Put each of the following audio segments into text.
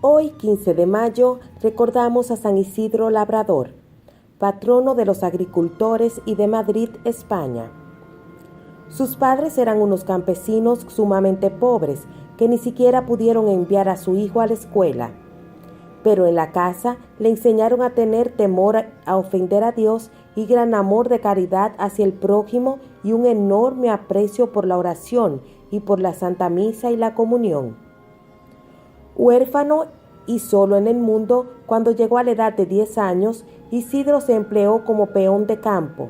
Hoy, 15 de mayo, recordamos a San Isidro Labrador, patrono de los agricultores y de Madrid, España. Sus padres eran unos campesinos sumamente pobres que ni siquiera pudieron enviar a su hijo a la escuela. Pero en la casa le enseñaron a tener temor a ofender a Dios y gran amor de caridad hacia el prójimo y un enorme aprecio por la oración y por la Santa Misa y la comunión. Huérfano y solo en el mundo, cuando llegó a la edad de 10 años, Isidro se empleó como peón de campo,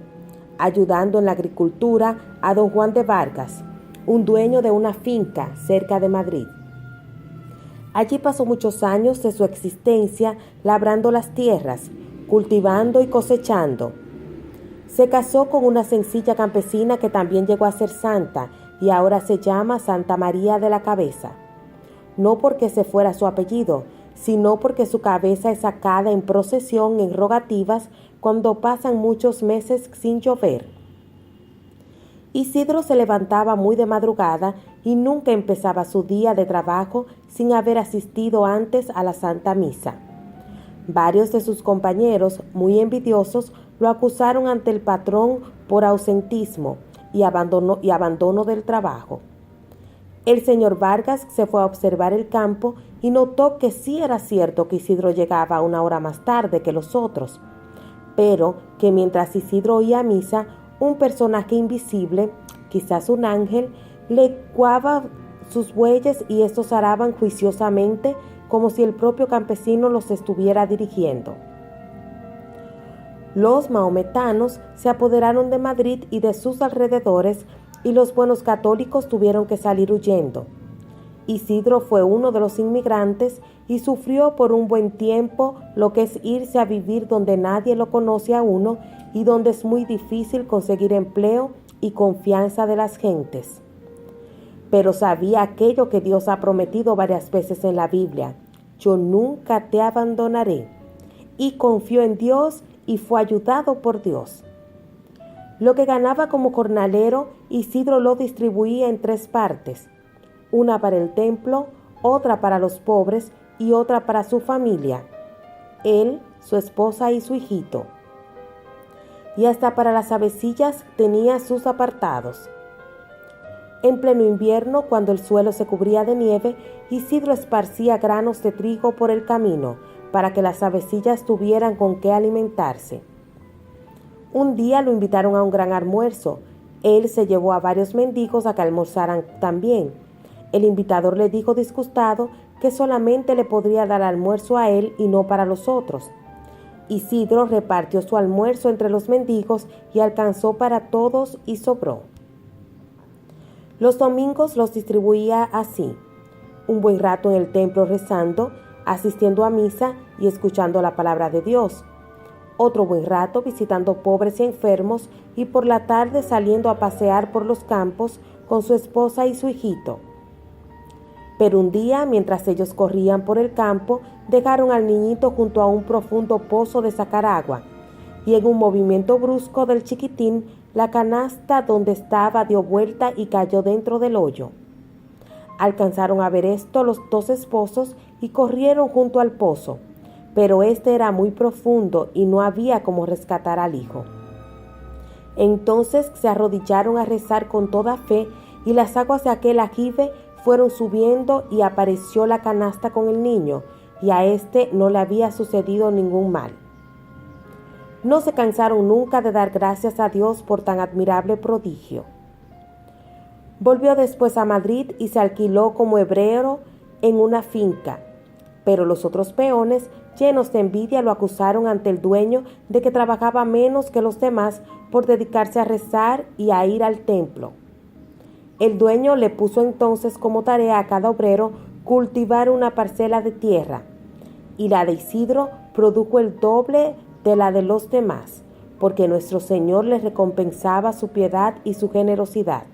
ayudando en la agricultura a don Juan de Vargas, un dueño de una finca cerca de Madrid. Allí pasó muchos años de su existencia labrando las tierras, cultivando y cosechando. Se casó con una sencilla campesina que también llegó a ser santa y ahora se llama Santa María de la Cabeza. No porque se fuera su apellido, sino porque su cabeza es sacada en procesión en rogativas cuando pasan muchos meses sin llover. Isidro se levantaba muy de madrugada y nunca empezaba su día de trabajo sin haber asistido antes a la Santa Misa. Varios de sus compañeros, muy envidiosos, lo acusaron ante el patrón por ausentismo y abandono del trabajo. El señor Vargas se fue a observar el campo y notó que sí era cierto que Isidro llegaba una hora más tarde que los otros, pero que mientras Isidro oía misa, un personaje invisible, quizás un ángel, le cuava sus bueyes y estos araban juiciosamente como si el propio campesino los estuviera dirigiendo. Los maometanos se apoderaron de Madrid y de sus alrededores y los buenos católicos tuvieron que salir huyendo. Isidro fue uno de los inmigrantes y sufrió por un buen tiempo lo que es irse a vivir donde nadie lo conoce a uno y donde es muy difícil conseguir empleo y confianza de las gentes. Pero sabía aquello que Dios ha prometido varias veces en la Biblia: yo nunca te abandonaré. Y confió en Dios y fue ayudado por Dios. Lo que ganaba como jornalero, Isidro lo distribuía en 3 partes, una para el templo, otra para los pobres y otra para su familia, él, su esposa y su hijito. Y hasta para las avecillas tenía sus apartados. En pleno invierno, cuando el suelo se cubría de nieve, Isidro esparcía granos de trigo por el camino, para que las avecillas tuvieran con qué alimentarse. Un día lo invitaron a un gran almuerzo. Él se llevó a varios mendigos a que almorzaran también. El invitador le dijo disgustado que solamente le podría dar almuerzo a él y no para los otros. Isidro repartió su almuerzo entre los mendigos y alcanzó para todos y sobró. Los domingos los distribuía así: un buen rato en el templo rezando, asistiendo a misa y escuchando la palabra de Dios. Otro buen rato visitando pobres y enfermos y por la tarde saliendo a pasear por los campos con su esposa y su hijito. Pero un día, mientras ellos corrían por el campo, dejaron al niñito junto a un profundo pozo de sacar agua, y en un movimiento brusco del chiquitín, la canasta donde estaba dio vuelta y cayó dentro del hoyo. Alcanzaron a ver esto los 2 esposos y corrieron junto al pozo, pero este era muy profundo y no había cómo rescatar al hijo. Entonces se arrodillaron a rezar con toda fe y las aguas de aquel ajibe fueron subiendo y apareció la canasta con el niño, y a este no le había sucedido ningún mal. No se cansaron nunca de dar gracias a Dios por tan admirable prodigio. Volvió después a Madrid y se alquiló como hebreo en una finca, pero los otros peones, llenos de envidia, lo acusaron ante el dueño de que trabajaba menos que los demás por dedicarse a rezar y a ir al templo. El dueño le puso entonces como tarea a cada obrero cultivar una parcela de tierra, y la de Isidro produjo el doble de la de los demás, porque nuestro Señor le recompensaba su piedad y su generosidad.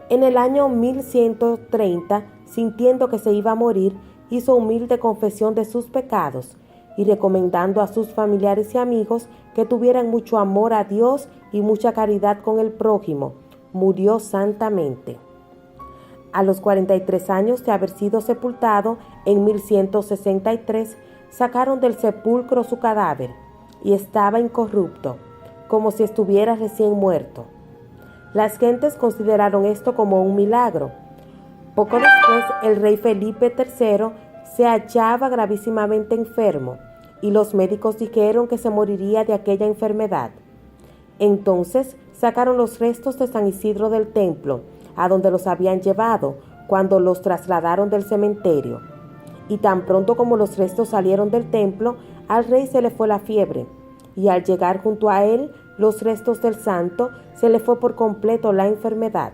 En el año 1130, sintiendo que se iba a morir, hizo humilde confesión de sus pecados y recomendando a sus familiares y amigos que tuvieran mucho amor a Dios y mucha caridad con el prójimo, murió santamente. A los 43 años de haber sido sepultado, en 1163, sacaron del sepulcro su cadáver, y estaba incorrupto, como si estuviera recién muerto. Las gentes consideraron esto como un milagro. Poco después, el rey Felipe III se hallaba gravísimamente enfermo, y los médicos dijeron que se moriría de aquella enfermedad. Entonces sacaron los restos de San Isidro del templo, a donde los habían llevado, cuando los trasladaron del cementerio. Y tan pronto como los restos salieron del templo, al rey se le fue la fiebre, y al llegar junto a él los restos del santo, se le fue por completo la enfermedad.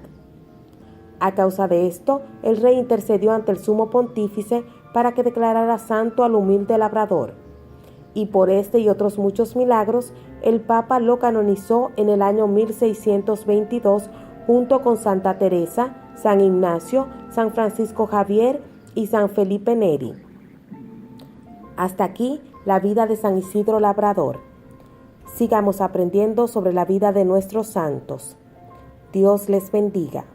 A causa de esto, el rey intercedió ante el sumo pontífice para que declarara santo al humilde labrador. Y por este y otros muchos milagros, el Papa lo canonizó en el año 1622 junto con Santa Teresa, San Ignacio, San Francisco Javier y San Felipe Neri. Hasta aquí la vida de San Isidro Labrador. Sigamos aprendiendo sobre la vida de nuestros santos. Dios les bendiga.